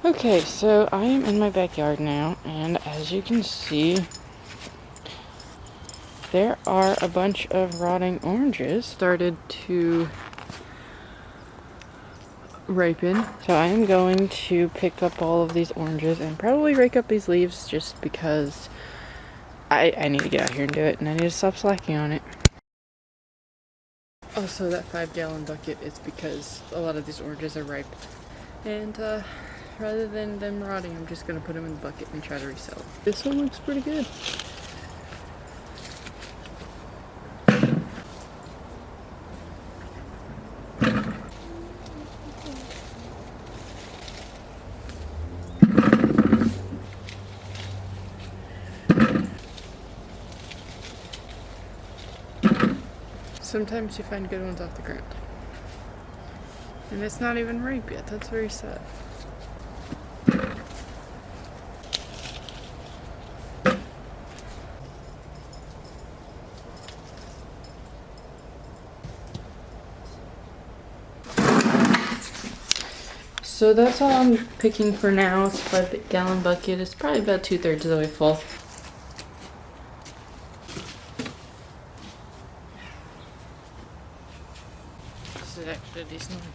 Okay, so I am in my backyard now, and as you can see, there are a bunch of rotting oranges started to ripen. So I am going to pick up all of these oranges and probably rake up these leaves just because I need to get out here and do it, and I need to stop slacking on it. Also, that 5-gallon bucket is because a lot of these oranges are ripe. And rather than them rotting, I'm just going to put them in the bucket and try to resell them. This one looks pretty good. Sometimes you find good ones off the ground. And it's not even ripe yet. That's very sad. So that's all I'm picking for now. It's a 5-gallon bucket. It's probably about 2/3 of the way full. This is actually a decent lunch.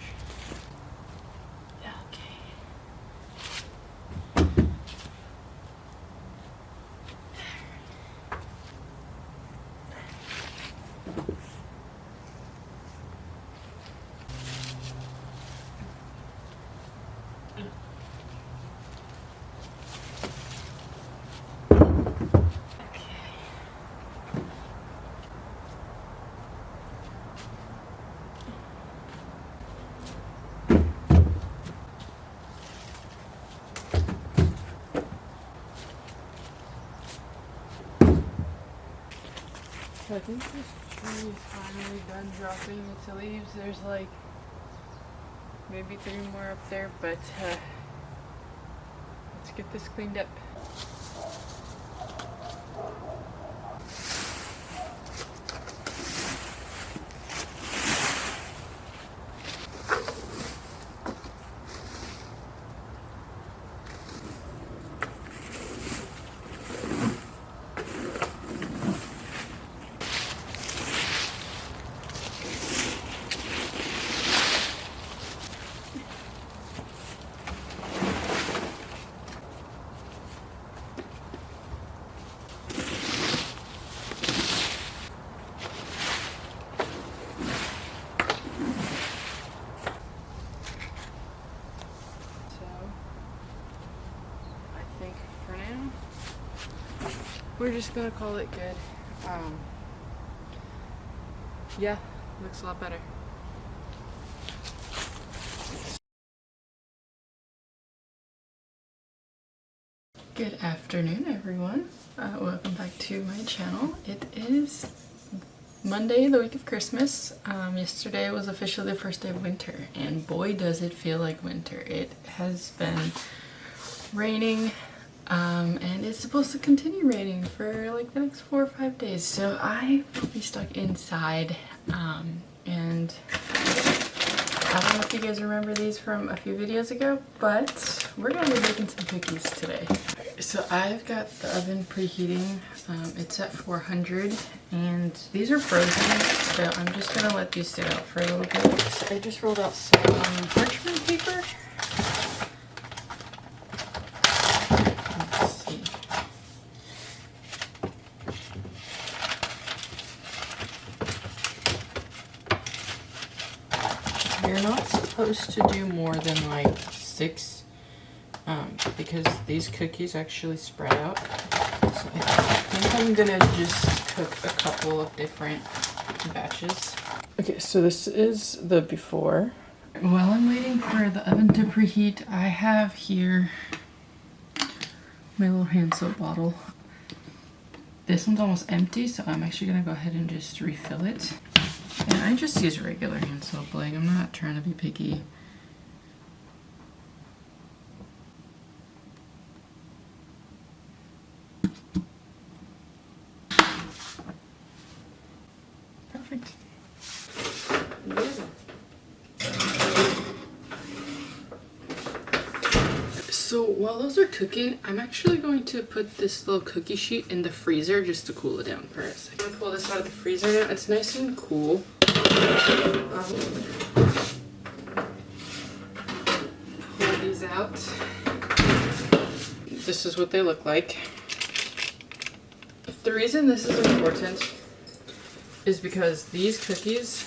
I think this tree is finally done dropping its leaves. There's like maybe 3 more up there, but let's get this cleaned up. We're just gonna call it good. Yeah, looks a lot better. Good afternoon, everyone. Welcome back to my channel. It is Monday, the week of Christmas. Yesterday was officially the first day of winter, and boy does it feel like winter. It has been raining, and it's supposed to continue raining for like the next 4 or 5 days. So I will be stuck inside, and I don't know if you guys remember these from a few videos ago, but we're gonna be making some cookies today. So I've got the oven preheating. It's at 400, and these are frozen, so I'm just gonna let these sit out for a little bit. So I just rolled out some parchment paper. Let's see. You're not supposed to do more than like 6, because these cookies actually spread out. So I think I'm gonna just cook a couple of different batches. Okay, so this is the before. While I'm waiting for the oven to preheat, I have here my little hand soap bottle. This one's almost empty, so I'm actually gonna go ahead and just refill it. And I just use regular hand soap, like I'm not trying to be picky. Perfect. So while those are cooking, I'm actually going to put this little cookie sheet in the freezer just to cool it down for a second. I'm gonna pull this out of the freezer now. It's nice and cool. Pull these out. This is what they look like. The reason this is important is because these cookies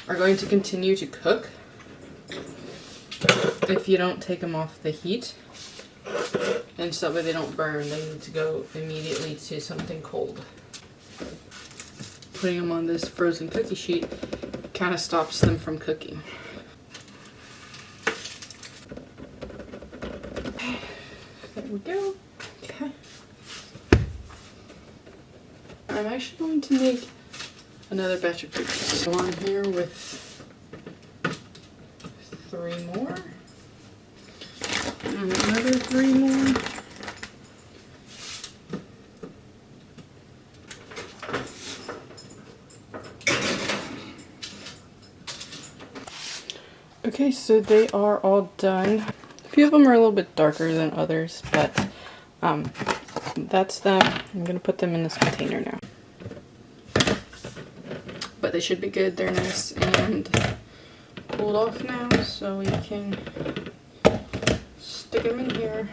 are going to continue to cook if you don't take them off the heat, and so that way they don't burn, they need to go immediately to something cold. Putting them on this frozen cookie sheet kind of stops them from cooking. There we go. Okay. I'm actually going to make another batch of cookies. Go on here with 3 more. And another 3 more. Okay, so they are all done. A few of them are a little bit darker than others, but that's them. I'm gonna put them in this container now. But they should be good. They're nice and cooled off now, so we can stick them in here.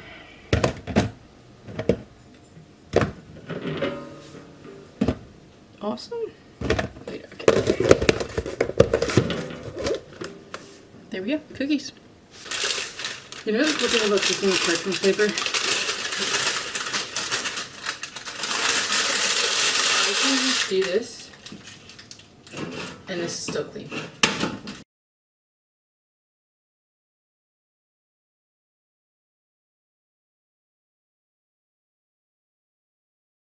Awesome. Okay. There we go, cookies. You know the cool thing about cooking with parchment paper? I can just do this, and this is still clean.